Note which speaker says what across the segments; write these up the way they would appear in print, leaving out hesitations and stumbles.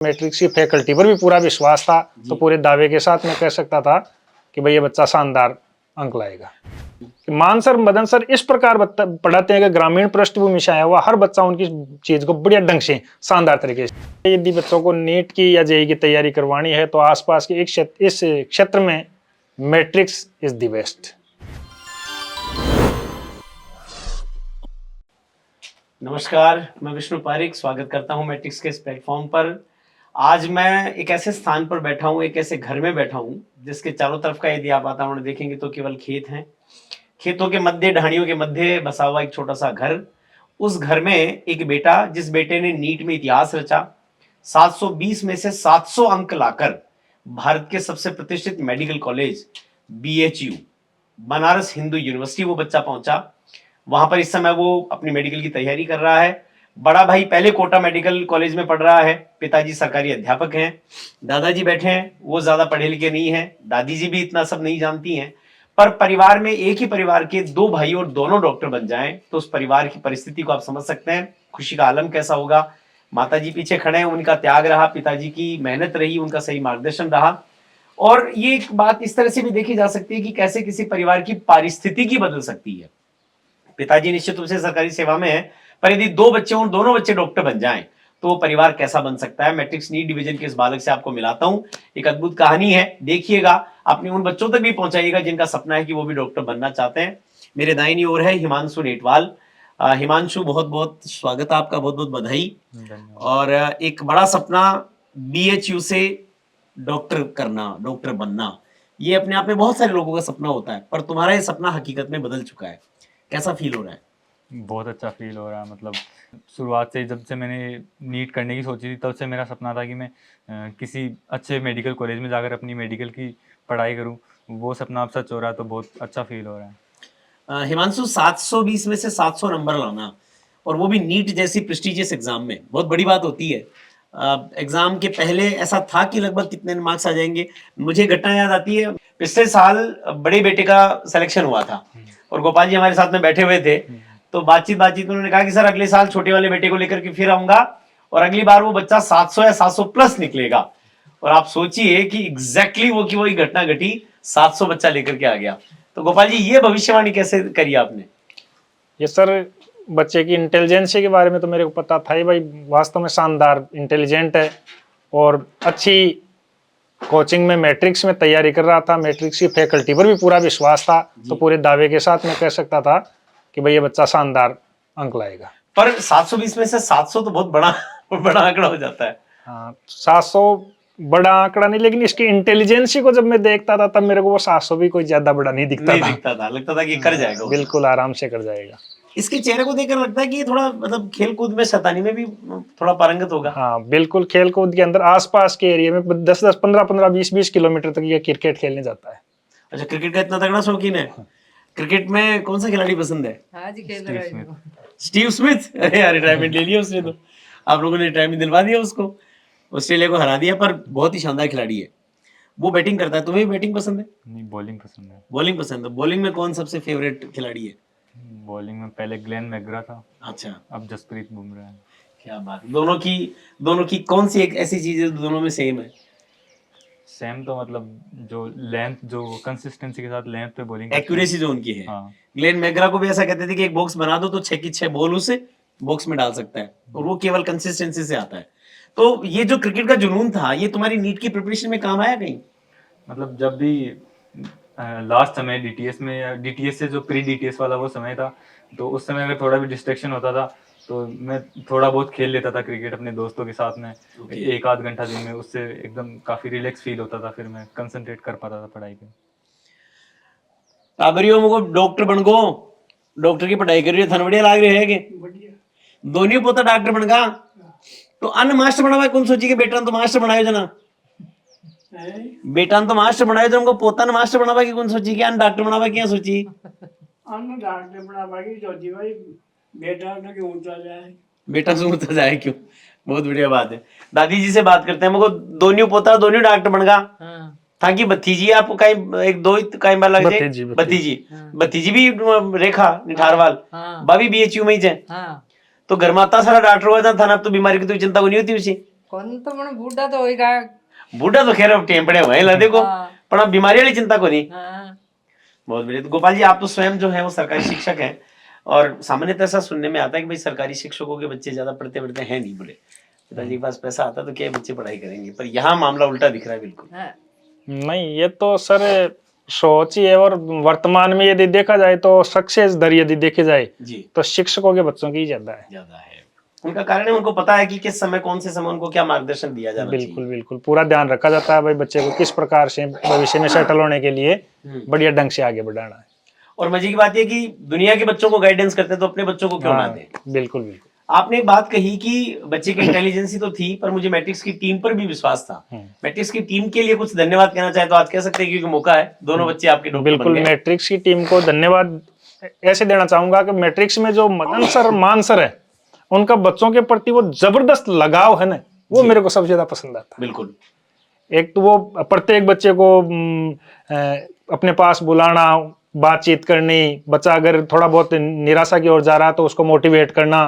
Speaker 1: Matrix की faculty पर भी पूरा विश्वास था, तो पूरे दावे के साथ मैं कह सकता था कि भाई ये बच्चा शानदार अंक लाएगा। मान सर, मदन सर इस प्रकार पढ़ाते हैं कि ग्रामीण पृष्ठभूमि से आया हुआ हर बच्चा उनकी चीज को बढ़िया ढंग से शानदार तरीके से। यदि बच्चों को नीट की या जेईई की तैयारी करवानी है तो आसपास के इस क्षेत्र में मैट्रिक्स इज द बेस्ट।
Speaker 2: नमस्कार, मैं विष्णु पारिक स्वागत करता हूं मैट्रिक्स के इस प्लेटफॉर्म पर। आज मैं एक ऐसे स्थान पर बैठा हूं, एक ऐसे घर में बैठा हूं जिसके चारों तरफ का यदि आप वातावरण देखेंगे तो केवल खेत हैं। खेतों के मध्य, ढाणियों के मध्य बसा हुआ एक छोटा सा घर। उस घर में एक बेटा, जिस बेटे ने नीट में इतिहास रचा, 720 में से 700 अंक लाकर भारत के सबसे प्रतिष्ठित medical college BHU Banaras Hindu university वो बच्चा पहुंचा। वहां पर इस समय वो अपनी मेडिकल की तैयारी कर रहा है। बड़ा भाई पहले कोटा मेडिकल कॉलेज में पढ़ रहा है, पिताजी सरकारी अध्यापक हैं, दादाजी बैठे हैं, वो ज्यादा पढ़े लिखे नहीं हैं, दादी जी भी इतना सब नहीं जानती हैं। पर परिवार में, एक ही परिवार के दो भाई और दोनों डॉक्टर बन जाएं तो उस परिवार की परिस्थिति को आप समझ सकते हैं, खुशी का आलम कैसा होगा। माताजी पीछे खड़े हैं, उनका त्याग रहा, पिताजी की मेहनत रही, उनका सही मार्गदर्शन रहा। और ये एक बात इस तरह से भी देखी जा सकती है कि कैसे किसी परिवार की पारिस्थितिकी बदल सकती है। पिताजी निश्चित रूप से सरकारी सेवा में है, पर यदि दो बच्चे और दोनों बच्चे डॉक्टर बन जाएं तो वो परिवार कैसा बन सकता है। मैट्रिक्स नीट डिवीजन के इस बालक से आपको मिलाता हूं, एक अद्भुत कहानी है, देखिएगा, अपने उन बच्चों तक भी पहुंचाइएगा जिनका सपना है कि वो भी डॉक्टर बनना चाहते हैं। मेरे दाहिनी ओर है हिमांशु नेटवाल। हिमांशु, बहुत बहुत स्वागत, आपका बहुत बहुत बधाई। और एक बड़ा सपना BHU से डॉक्टर करना, डॉक्टर बनना, ये अपने आप में बहुत सारे लोगों का सपना होता है, पर तुम्हारा ये सपना हकीकत में बदल चुका है। कैसा फील हो रहा है?
Speaker 3: बहुत अच्छा फील हो रहा है। मतलब शुरुआत से जब से मैंने नीट करने की सोची थी तब से मेरा सपना था कि मैं किसी अच्छे मेडिकल कॉलेज में जाकर अपनी मेडिकल की पढ़ाई करूं। वो सपना अब सच हो रहा है, तो बहुत अच्छा फील हो रहा है।
Speaker 2: हिमांशु, 720 में से 700 नंबर लाना, और वो भी नीट जैसी प्रेस्टिजियस एग्जाम में, बहुत बड़ी बात होती है। एग्जाम के पहले ऐसा था कि लगभग कितने मार्क्स आ जाएंगे। मुझे घटना याद आती है, पिछले साल बड़े बेटे का सिलेक्शन हुआ था और गोपाल जी हमारे साथ में बैठे हुए थे, तो बातचीत में उन्होंने कहा कि सर अगले साल छोटे वाले बेटे को लेकर के फिर आऊंगा और अगली बार वो बच्चा 700 या 700 प्लस निकलेगा। और आप सोचिए कि एग्जैक्टली वो की वही घटना घटी, 700 बच्चा लेकर के आ गया। तो गोपाल जी, ये भविष्यवाणी कैसे करी आपने?
Speaker 1: ये सर, बच्चे की इंटेलिजेंसी के बारे में तो मेरे को पता था ही भाई, वास्तव में शानदार इंटेलिजेंट है और अच्छी कोचिंग में मैट्रिक्स में तैयारी कर रहा था। मैट्रिक्स की फैकल्टी पर भी पूरा विश्वास था, तो पूरे दावे के साथ मैं कह सकता था कि भाई ये बच्चा शानदार अंक लाएगा।
Speaker 2: पर 720 में से 700 तो बहुत बड़ा बड़ा आंकड़ा हो जाता है।
Speaker 1: हाँ, 700 बड़ा आंकड़ा नहीं, लेकिन इसकी इंटेलिजेंसी को जब मैं देखता था तब मेरे को वो 700 भी कोई ज्यादा बड़ा नहीं दिखता
Speaker 2: था, लगता था कि कर जाएगा,
Speaker 1: बिल्कुल आराम से कर जाएगा।
Speaker 2: इसके चेहरे को देखकर लगता है कि ये थोड़ा, मतलब खेल कूद में, शैतानी में भी थोड़ा पारंगत होगा।
Speaker 1: हाँ बिल्कुल, खेल कूद के अंदर आसपास के एरिया में 10-10, 15-15, 20-20 किलोमीटर तक ये क्रिकेट खेलने जाता है।
Speaker 2: अच्छा, क्रिकेट का इतना तगड़ा शौकीन है। क्रिकेट में कौन सा खिलाड़ी पसंद है? Steve Smith. अरे यार, रिटायरमेंट ले लिया उसने, तो आप लोगों ने रिटायरमेंट दिलवा दिया उसको, ऑस्ट्रेलिया को हरा दिया। पर बहुत ही शानदार खिलाड़ी है, वो बैटिंग करता है। तुम्हें भी बैटिंग पसंद है?
Speaker 3: नहीं, बॉलिंग पसंद है।
Speaker 2: बॉलिंग पसंद है। बॉलिंग में कौन सबसे फेवरेट खिलाड़ी है?
Speaker 3: बॉलिंग में पहले ग्लेन मैकग्रा था।
Speaker 2: अच्छा,
Speaker 3: अब जसप्रीत बुमराह है।
Speaker 2: क्या बात है। दोनों की कौन सी एक ऐसी चीज है दोनों में सेम है?
Speaker 3: सेम तो मतलब जो लेंथ, जो कंसिस्टेंसी के साथ लेंथ पे बॉलिंग,
Speaker 2: एक्यूरेसी जो उनकी है।
Speaker 3: हाँ।
Speaker 2: ग्लेन मैकग्रा को भी ऐसा कहते थे कि एक बॉक्स बना दो तो 6 की 6 बॉल उसे बॉक्स में डाल सकता है, और वो केवल कंसिस्टेंसी से आता है। तो ये जो क्रिकेट का जुनून था, ये तुम्हारी नीट की प्रिपरेशन में काम आया कहीं?
Speaker 3: मतलब जब भी लास्ट समय DTS में, या DTS से जो प्री DTS वाला वो समय था, तो उस समय अगर थोड़ा भी डिस्ट्रैक्शन होता था तो मैं थोड़ा बहुत खेल लेता था क्रिकेट अपने दोस्तों के साथ में। एक आध घंटा दिन में, उससे एकदम काफी रिलैक्स फील होता था, फिर मैं कंसंट्रेट कर पाता था पढ़ाई पे।
Speaker 2: काबरियो मुझको डॉक्टर बन गो, डॉक्टर की पढ़ाई कर रही है, थन बढ़िया लाग रही है कि दोनों पोता डॉक्टर बन गा, तो अन्न मास्टर बनावा कौन सोची के बेटा तो मास्टर बनायो जना, बेटा तो मास्टर बनायो जन को, पोता ने मास्टर बनावा की कौन सोची के अन्न डॉक्टर बनावा क्या सोची?
Speaker 4: अन्न डॉक्टर बनावा की सोची भाई, बेटा तो क्यों ऊंचा जाए,
Speaker 2: बेटा से ऊंचा जाए क्यों। बहुत बढ़िया बात है। दादी जी से बात करते हैं, मुझको दोनों पोता दोनों डॉक्टर बन गा। ताकि भतीजी आपको कहीं एक दो कहीं बार लग जाए। भतीजी भी रेखा निठारवाल, भाभी BHU में ही है, तो घर में आता सारा डॉक्टर हुआ था ना, अब तो बीमारी की तो चिंता को नहीं होती उसी।
Speaker 5: कौन तो मन बूढ़ा तो होएगा।
Speaker 2: बूढ़ा तो खैर अब टेम्पड़े हुए हैं ला देखो,
Speaker 5: हाँ।
Speaker 2: पर अब बीमारी वाली चिंता को नहीं।
Speaker 5: हाँ।
Speaker 2: बहुत बढ़िया। तो गोपाल जी, आप तो स्वयं जो है वो सरकारी शिक्षक हैं, और सामान्यतः ऐसा सुनने में आता है कि भाई सरकारी शिक्षकों के बच्चे ज्यादा पढ़ते पढ़ते हैं नहीं, बोले पिताजी के पास पैसा आता तो क्या है, बच्चे पढ़ाई करेंगे, पर यहाँ मामला उल्टा दिख रहा है बिल्कुल।
Speaker 5: हाँ।
Speaker 1: नहीं, ये तो सर सोच ही है। और वर्तमान में यदि देखा जाए तो सक्सेस दर यदि देखी जाए
Speaker 2: जी,
Speaker 1: तो शिक्षकों के बच्चों की ही ज्यादा है।
Speaker 2: ज्यादा है। उनका कारण है, उनको पता है कि किस समय, कौन से समय उनको क्या मार्गदर्शन दिया जाना
Speaker 1: बिल्कुल
Speaker 2: चाहिए।
Speaker 1: बिल्कुल, पूरा ध्यान रखा जाता है भाई बच्चे को किस प्रकार से भविष्य में सेटल होने के लिए बढ़िया ढंग से आगे बढ़ाना है।
Speaker 2: और मजे की बात यह कि दुनिया के बच्चों को गाइडेंस करते हैं तो अपने बच्चों को क्यों ना
Speaker 1: हाँ,
Speaker 2: दें।
Speaker 1: बिल्कुल बिल्कुल।
Speaker 2: आपने एक बात कही कि बच्चे की इंटेलिजेंसी तो थी, पर मुझे मैट्रिक्स की टीम पर भी विश्वास था। मैट्रिक्स की टीम के लिए कुछ धन्यवाद कहना चाहे तो आज कह सकते हैं, क्योंकि मौका है, दोनों बच्चे आपके डॉक्टर बन
Speaker 1: बिल्कुल,
Speaker 2: गए।
Speaker 1: मैट्रिक्स की टीम को धन्यवाद ऐसे देना चाहूंगा कि मैट्रिक्स में जो मदन सर, मान सर है, उनका बच्चों के प्रति वो जबरदस्त लगाव है ना, वो मेरे को सबसे ज्यादा पसंद आता है।
Speaker 2: बिल्कुल।
Speaker 1: एक तो वो प्रत्येक बच्चे को अपने पास बुलाना, बातचीत करनी, बच्चा अगर थोड़ा बहुत निराशा की ओर जा रहा है तो उसको मोटिवेट करना,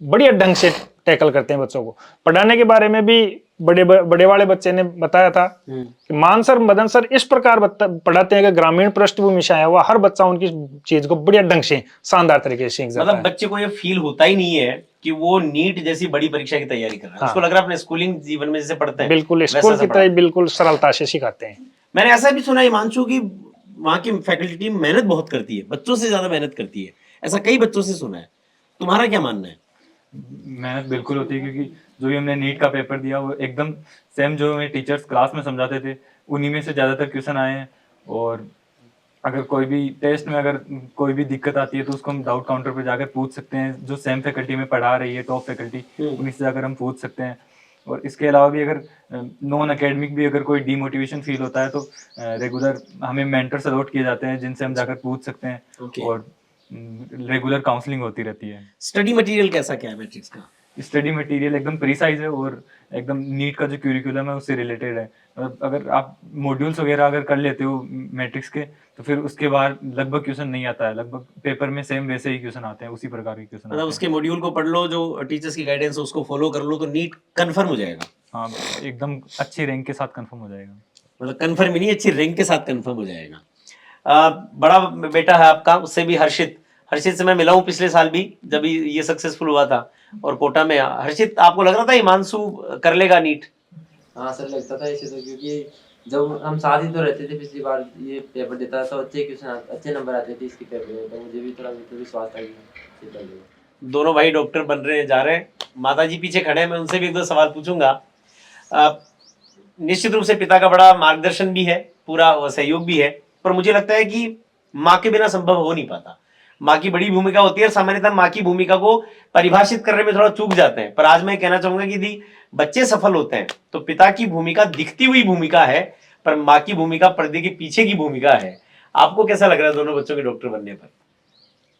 Speaker 1: बढ़िया ढंग से टैकल करते हैं बच्चों को। पढ़ाने के बारे में भी बड़े वाले बच्चे ने बताया था कि मान सर, मदन सर इस प्रकार पढ़ाते हैं कि ग्रामीण पृष्ठभूमि से आया हुआ हर बच्चा उनकी चीज को बढ़िया ढंग से, शानदार तरीके से सीख जाता
Speaker 2: मतलब
Speaker 1: है।
Speaker 2: बच्चे को ये फील होता ही नहीं है कि वो नीट जैसी बड़ी परीक्षा की तैयारी कर रहा है।
Speaker 1: हाँ।
Speaker 2: उसको लग रहा है अपने स्कूलिंग जीवन में जैसे पढ़ते हैं
Speaker 1: बिल्कुल
Speaker 2: वैसा
Speaker 1: स्कूल
Speaker 2: सा
Speaker 1: की
Speaker 2: पढ़ा
Speaker 1: तरह
Speaker 2: है।
Speaker 1: बिल्कुल सरलता से सिखाते हैं।
Speaker 2: मैंने ऐसा भी सुना है हिमांशु की वहाँ की फैकल्टी टीम मेहनत बहुत करती है, बच्चों से ज्यादा मेहनत करती है, ऐसा कई बच्चों से सुना है। तुम्हारा क्या मानना है?
Speaker 3: मेहनत बिल्कुल होती है, क्योंकि जो भी हमने नीट का पेपर दिया वो एकदम सेम जो हमें टीचर्स क्लास में समझाते थे उन्हीं में से ज़्यादातर क्वेश्चन आए हैं। और अगर कोई भी टेस्ट में अगर कोई भी दिक्कत आती है तो उसको हम डाउट काउंटर पे जाकर पूछ सकते हैं, जो सेम फैकल्टी में पढ़ा रही है, टॉप फैकल्टी, उन्हीं से जाकर हम पूछ सकते हैं। और इसके अलावा भी अगर नॉन एकेडमिक भी अगर कोई डीमोटिवेशन फील होता है तो रेगुलर हमें मेंटर्स अलॉट किए जाते हैं जिनसे हम जाकर पूछ सकते हैं।
Speaker 2: Okay.
Speaker 3: और रेगुलर काउंसलिंग होती रहती है।
Speaker 2: स्टडी मटेरियल कैसा क्या है मैट्रिक्स का?
Speaker 3: स्टडी मटेरियल एकदम प्रीसाइज है और एकदम नीट का जो क्यूरिकुलम है उससे रिलेटेड है। मतलब अगर आप मॉड्यूल्स वगैरह अगर कर लेते हो मैट्रिक्स के तो फिर उसके बाद लगभग क्वेश्चन नहीं आता है, लगभग पेपर में सेम वैसे ही क्वेश्चन आते हैं, उसी प्रकार के क्वेश्चन आते
Speaker 2: मतलब
Speaker 3: हैं।
Speaker 2: उसके मॉड्यूल को पढ़ लो, जो टीचर्स की गाइडेंस है उसको फॉलो कर लो तो नीट कंफर्म हो जाएगा।
Speaker 3: हाँ, एकदम अच्छी रैंक के साथ कंफर्म हो जाएगा।
Speaker 2: मतलब कंफर्म ही नहीं, अच्छी रैंक के साथ कंफर्म हो जाएगा। बड़ा बेटा है आपका, उससे भी हर्षित, हर्षित से मैं मिला हूँ पिछले साल भी जब ये सक्सेसफुल हुआ था और कोटा में। हर्षित, आपको लग रहा था हिमांशु कर लेगा नीट?
Speaker 6: हाँ सर, लगता था ऐसे तो, क्योंकि जब हम साथ ही तो रहते थे, पिछली बार ये पेपर देता था तो अच्छे क्वेश्चन, अच्छे नंबर आते थे इसके पेपर में, तो मुझे भी थोड़ा विश्वास था कि ये कर लेगा।
Speaker 2: दोनों भाई डॉक्टर बन रहे हैं, जा रहे हैं। माता जी पीछे खड़े हैं, मैं उनसे भी एक दो सवाल पूछूंगा। निश्चित रूप से पिता का बड़ा मार्गदर्शन भी है, पूरा सहयोग भी है, पर मुझे लगता है कि माँ के बिना संभव हो नहीं पाता। माँ की बड़ी भूमिका होती है और सामान्यतः माँ की भूमिका को परिभाषित करने में थोड़ा चूक जाते हैं। पर आज मैं कहना चाहूंगा कि यदि बच्चे सफल होते हैं तो पिता की भूमिका दिखती हुई भूमिका है, पर माँ की भूमिका पर्दे के पीछे की भूमिका है। आपको कैसा लग रहा है दोनों बच्चों के डॉक्टर बनने पर?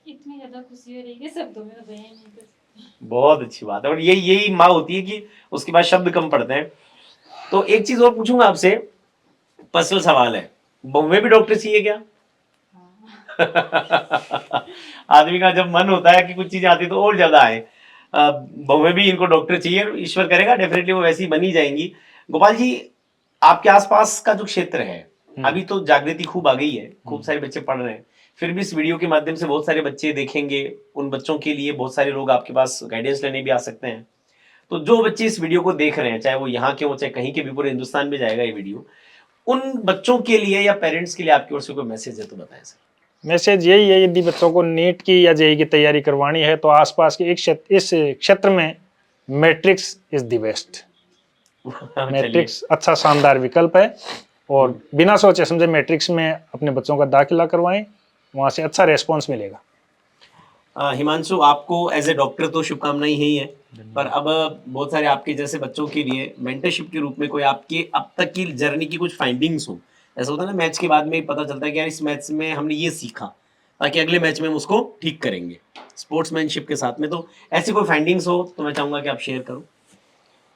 Speaker 7: इतनी ज्यादा खुशी हो रही है कि शब्दों में तो बयान नहीं कर सकते।
Speaker 2: बहुत अच्छी बात है, और यही माँ होती है कि उसके बाद शब्द कम पड़ते हैं। तो एक चीज और पूछूंगा आपसे, पर्सनल सवाल है, बहू में भी डॉक्टर चाहिए क्या? आदमी का जब मन होता है कि कुछ चीजें आती है तो और ज्यादा है। बहू में भी इनको डॉक्टर चाहिए, ईश्वर करेगा डेफिनेटली वो वैसी बनी जाएंगी। गोपाल जी, आपके आसपास का जो क्षेत्र है, अभी तो जागृति खूब आ गई है, खूब सारे बच्चे पढ़ रहे हैं, फिर भी इस वीडियो के माध्यम से बहुत सारे बच्चे देखेंगे, उन बच्चों के लिए बहुत सारे लोग आपके पास गाइडेंस लेने भी आ सकते हैं। तो जो बच्चे इस वीडियो को देख रहे हैं, चाहे वो यहाँ के हो चाहे कहीं के भी, पूरे हिंदुस्तान में जाएगा ये वीडियो, उन बच्चों के लिए या पेरेंट्स के लिए आपकी ओर से कोई मैसेज है तो बताएं सर।
Speaker 1: मैसेज यही है, यदि बच्चों को नीट की या जेईई की तैयारी करवानी है तो आसपास के इस क्षेत्र में matrix is the best. Matrix अच्छा शानदार विकल्प है, और बिना सोचे समझे मैट्रिक्स में अपने बच्चों का दाखिला करवाएं, वहां से अच्छा रेस्पॉन्स मिलेगा।
Speaker 2: हिमांशु, आपको एज ए डॉक्टर तो शुभकामनाएं ही है, पर अब बहुत सारे आपके जैसे बच्चों के लिए मेंटरशिप के रूप में कोई आपके अब तक की जर्नी की कुछ फाइंडिंग्स हो। ऐसा होता है ना, मैच के बाद में पता चलता है कि यार इस मैच में हमने ये सीखा, ताकि अगले मैच में हम उसको ठीक करेंगे स्पोर्ट्समैनशिप के साथ में। तो ऐसी कोई फाइंडिंग्स हो तो मैं चाहूंगा कि आप शेयर करो।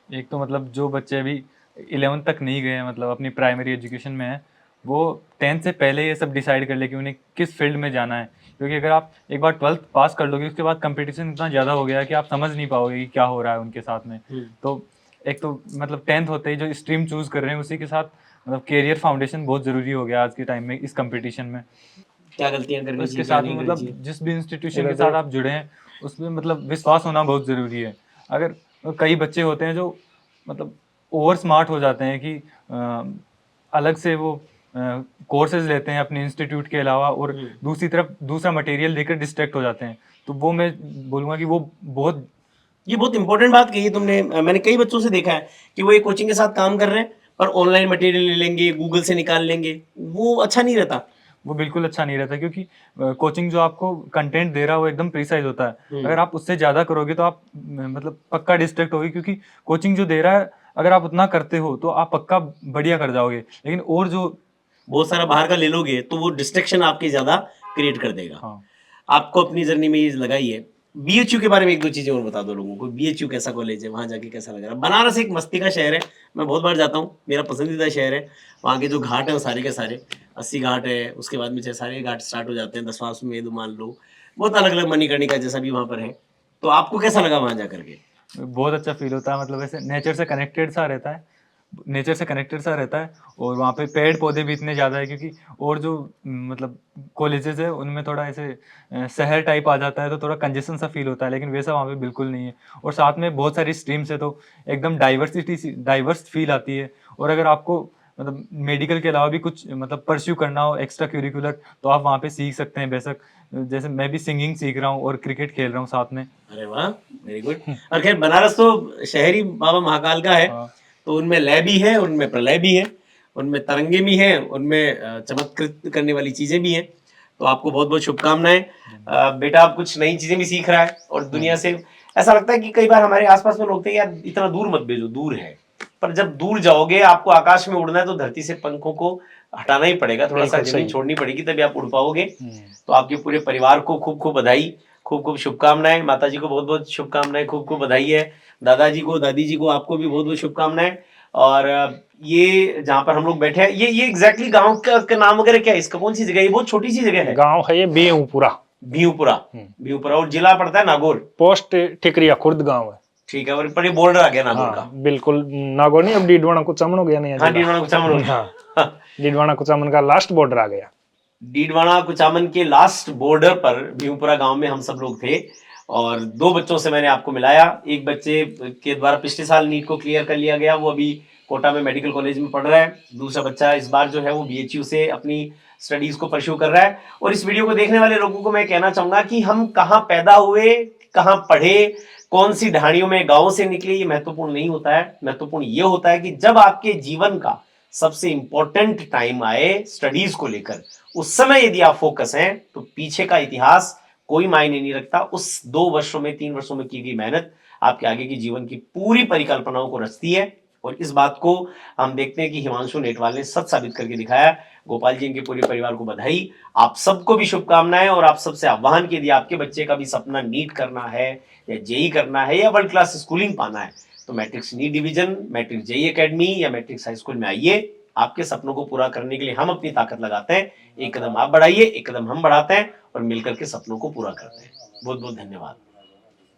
Speaker 3: एक तो मतलब जो बच्चे अभी 11th तक नहीं गए हैं, मतलब अपनी प्राइमरी एजुकेशन में है, वो 10th से पहले ये सब डिसाइड कर ले कि उन्हें किस फील्ड में जाना है। क्योंकि अगर आप एक बार 12th पास कर लोगे उसके बाद कंपटीशन इतना ज़्यादा हो गया है कि आप समझ नहीं पाओगे कि क्या हो रहा है उनके साथ में। तो एक तो मतलब 10th होते ही जो स्ट्रीम चूज कर रहे हैं उसी के साथ मतलब कैरियर फाउंडेशन बहुत जरूरी हो गया आज के टाइम में इस कंपटीशन में।
Speaker 2: क्या गलतियां करनी
Speaker 3: उसके
Speaker 2: चाहिए, क्या
Speaker 3: साथ
Speaker 2: नहीं
Speaker 3: में
Speaker 2: करनी
Speaker 3: मतलब
Speaker 2: चाहिए?
Speaker 3: जिस भी इंस्टीट्यूशन के साथ आप जुड़े हैं उसमें मतलब विश्वास होना बहुत ज़रूरी है। अगर कई बच्चे होते हैं जो मतलब ओवर स्मार्ट हो जाते हैं कि अलग से वो कोर्सेज लेते हैं अपने इंस्टीट्यूट के अलावा और दूसरी तरफ दूसरा मटेरियल लेकर डिस्ट्रैक्ट हो जाते हैं। तो वो मैं बोलूँगा कि वो बहुत
Speaker 2: ये बहुत इंपॉर्टेंट बात कही है तुमने। मैंने कई बच्चों से देखा है कि वो एक कोचिंग के साथ काम कर रहे हैं पर ऑनलाइन मटेरियल ले लेंगे, गूगल से निकाल लेंगे, वो अच्छा नहीं रहता।
Speaker 3: वो बिल्कुल अच्छा नहीं रहता क्योंकि कोचिंग जो आपको कंटेंट दे रहा है वो एकदम प्रिसाइज होता है। अगर आप उससे ज़्यादा करोगे तो आप मतलब पक्का डिस्ट्रैक्ट होगे क्योंकि कोचिंग जो दे रहा है अगर आप उतना करते हो तो आप पक्का बढ़िया कर जाओगे। लेकिन और जो
Speaker 2: बहुत सारा बाहर का ले लोगे तो वो डिस्ट्रैक्शन आपकी ज्यादा क्रिएट कर देगा।
Speaker 3: हाँ
Speaker 2: आपको अपनी जर्नी में ये लगाई है। बीएचयू के बारे में एक दो चीजें और बता दो लोगों को। बीएचयू कैसा कॉलेज है, वहां जाके कैसा लग रहा है? बनारस एक मस्ती का शहर है, मैं बहुत बार जाता हूँ, मेरा पसंदीदा शहर है। वहाँ के जो घाट है वो सारे के सारे 80 घाट है, उसके बाद में सारे घाट स्टार्ट हो जाते हैं, 10वां मान लो, बहुत अलग अलग मणिकर्णिका जैसा भी वहाँ पर है। तो आपको कैसा लगा वहाँ जा करके?
Speaker 3: बहुत अच्छा फील होता है मतलब ऐसे नेचर से कनेक्टेड सा रहता है। नेचर से कनेक्टेड सा रहता है और वहाँ पे पेड़ पौधे भी इतने ज़्यादा है क्योंकि और जो मतलब कॉलेजेस है उनमें थोड़ा ऐसे शहर टाइप आ जाता है तो थोड़ा कंजेशन सा फील होता है लेकिन वैसा वहाँ पे बिल्कुल नहीं है। और साथ में बहुत सारी स्ट्रीम्स है तो एकदम डाइवर्स फील आती है। और अगर आपको मतलब मेडिकल के अलावा भी कुछ मतलब परस्यू करना हो एक्स्ट्रा करिकुलर तो आप वहाँ पे सीख सकते हैं बेशक। जैसे मैं भी सिंगिंग सीख रहा हूँ और क्रिकेट खेल रहा हूँ साथ में।
Speaker 2: अरे वाह, वेरी गुड। और खैर बनारस तो शहरी बाबा महाकाल का है,
Speaker 3: हाँ।
Speaker 2: तो उनमें लय भी है, उनमें प्रलय भी है, उनमें तरंगे भी हैं, उनमें चमत्कृत करने वाली चीजें भी हैं। तो आपको बहुत बहुत शुभकामनाएं। बेटा आप कुछ नई चीजें भी सीख रहा है और दुनिया से ऐसा लगता है कि कई बार हमारे आसपास में लोग थे यार इतना दूर मत भेजो, दूर है। पर जब दूर जाओगे, आपको आकाश में उड़ना है तो धरती से पंखों को हटाना ही पड़ेगा, थोड़ा सा
Speaker 1: बिल्कुल
Speaker 2: जमीन
Speaker 1: सही।
Speaker 2: छोड़नी पड़ेगी तभी आप उड़ पाओगे। तो आपके पूरे परिवार को खूब खूब बधाई, खूब खूब शुभकामनाएं। माता जी को बहुत बहुत शुभकामनाएं, खूब खूब बधाई है। दादाजी को, दादी जी को, आपको भी बहुत बहुत शुभकामनाएं। और ये जहाँ पर हम लोग बैठे हैं, ये एग्जैक्टली गांव का नाम वगैरह क्या है इसका? कौन सी जगह है? ये बहुत छोटी सी जगह है।
Speaker 1: गांव है ये बेऊपुरा,
Speaker 2: भीवपुरा। भीवपुरा और जिला पड़ता है नागौर।
Speaker 1: पोस्ट ठिकरिया खुर्द गांव है।
Speaker 2: ठीक है, और पर ये बॉर्डर आ गया नागौर
Speaker 1: हाँ
Speaker 2: का।
Speaker 1: बिल्कुल, नागौर नहीं, अब डीडवाना कुचामन हो गया नहीं
Speaker 2: हाँ, डीडवाना कुचामन।
Speaker 1: हाँ, डीडवाना कुचामन का लास्ट बॉर्डर आ गया।
Speaker 2: डीडवाना कुचामन के लास्ट बॉर्डर पर भीवपुरा गांव में हम सब लोग थे और दो बच्चों से मैंने आपको मिलाया। एक बच्चे के द्वारा पिछले साल नीट को क्लियर कर लिया गया, वो अभी कोटा में मेडिकल कॉलेज में पढ़ रहा है। दूसरा बच्चा इस बार जो है वो बीएचयू से अपनी स्टडीज को परस्यू कर रहा है। और इस वीडियो को देखने वाले लोगों को मैं कहना चाहूंगा कि हम कहाँ पैदा हुए, कहाँ पढ़े, कौन सी ढाणियों में गांव से निकले, ये महत्वपूर्ण नहीं होता है। महत्वपूर्ण ये होता है कि जब आपके जीवन का सबसे इंपॉर्टेंट टाइम आए स्टडीज को लेकर, उस समय यदि आप फोकस हैं तो पीछे का इतिहास कोई मायने नहीं रखता। उस 2 वर्षों में, 3 वर्षों में की गई मेहनत आपके आगे की जीवन की पूरी परिकल्पनाओं को रचती है। और इस बात को हम देखते हैं कि हिमांशु नेटवाल ने सच साबित करके दिखाया। गोपाल जी, इनके पूरे परिवार को बधाई, आप सबको भी शुभकामनाएं। और आप सबसे आह्वान कि यदि आपके बच्चे का भी सपना नीट करना है या जेई करना है या वर्ल्ड क्लास स्कूलिंग पाना है तो Matrix NEET division, Matrix JEE academy या मैट्रिक्स हाई स्कूल में आइए। आपके सपनों को पूरा करने के लिए हम अपनी ताकत लगाते हैं। एक कदम आप बढ़ाइए, एक कदम हम बढ़ाते हैं और मिलकर के सपनों को पूरा करते हैं। बहुत बहुत धन्यवाद।